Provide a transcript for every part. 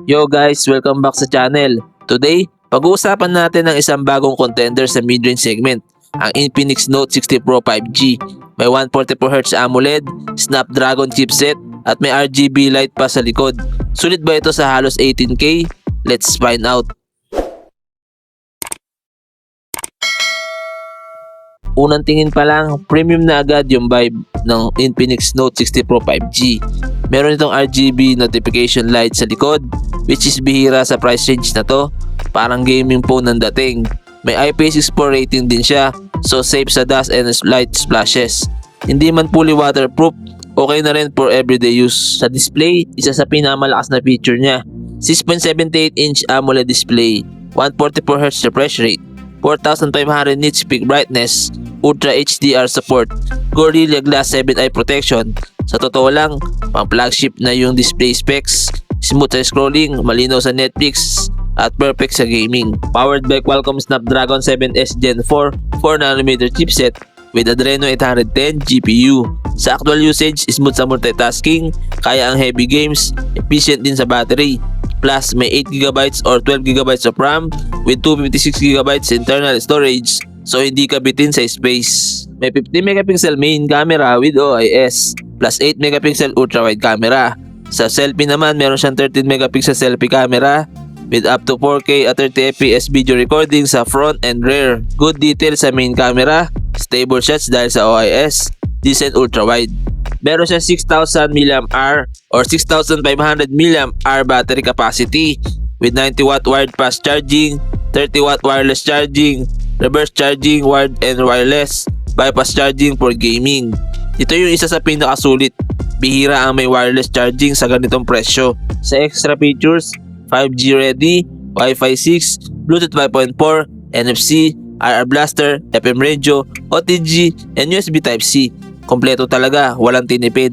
Yo guys, welcome back sa channel. Today, pag-uusapan natin ang isang bagong contender sa mid-range segment, ang Infinix Note 60 Pro 5G. May 144Hz AMOLED, Snapdragon chipset, at may RGB light pa sa likod. Sulit ba ito sa halos 18K? Let's find out. Unang tingin pa lang, premium na agad yung vibe ng Infinix Note 60 Pro 5G. Meron itong RGB notification light sa likod, which is bihira sa price range na to. Parang gaming phone ng dating. May IP64 rating din siya, so safe sa dust and light splashes. Hindi man fully waterproof, okay na rin for everyday use. Sa display, isa sa pinakamalakas na feature niya. 6.78-inch AMOLED display, 144Hz refresh rate, 4,500 nits peak brightness, Ultra HDR support, Gorilla Glass 7 eye protection. Sa totoo lang, pang flagship na yung display specs, smooth sa scrolling, malinaw sa Netflix, at perfect sa gaming. Powered by Qualcomm Snapdragon 7S Gen 4 4nm chipset with Adreno 810 GPU. Sa actual usage, smooth sa multitasking, kaya ang heavy games, efficient din sa battery. Plus, may 8GB or 12GB of RAM with 256GB internal storage, so hindi ka bitin sa space. May 50MP main camera with OIS plus 8MP ultra-wide camera. Sa selfie naman, meron siyang 13MP selfie camera with up to 4K at 30fps video recording sa front and rear. Good detail sa main camera, stable shots dahil sa OIS, decent ultra-wide. Meron siya 6,000 mAh or 6,500 mAh battery capacity with 90W wired fast charging, 30W wireless charging, reverse charging wired and wireless, bypass charging for gaming. Ito yung isa sa pinakasulit. Bihira ang may wireless charging sa ganitong presyo. Sa extra features, 5G ready, Wi-Fi 6, Bluetooth 5.4, NFC, IR blaster, FM radio, OTG, and USB Type-C. Kompleto talaga, walang tinipid.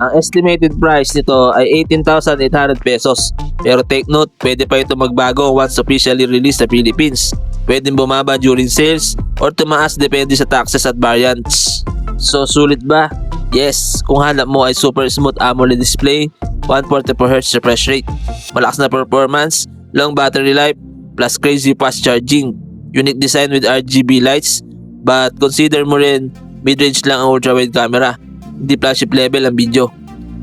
Ang estimated price nito ay 18,800 pesos. Pero take note, pwede pa ito magbago once officially released sa Philippines. Pwedeng bumaba during sales or tumaas depende sa taxes at variants. So sulit ba? Yes, kung hanap mo ay super smooth AMOLED display, 144Hz refresh rate, malakas na performance, long battery life, plus crazy fast charging, unique design with RGB lights, but consider mo rin mid-range lang ang ultra-wide camera, hindi flagship level ang video.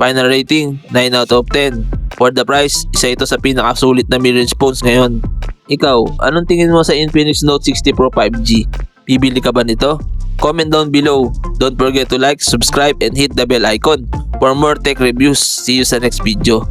Final rating, 9 out of 10. For the price, isa ito sa pinakasulit na mid-range phones ngayon. Ikaw, anong tingin mo sa Infinix Note 60 Pro 5G? Bibili ka ba nito? Comment down below. Don't forget to like, subscribe, and hit the bell icon for more tech reviews. See you sa next video.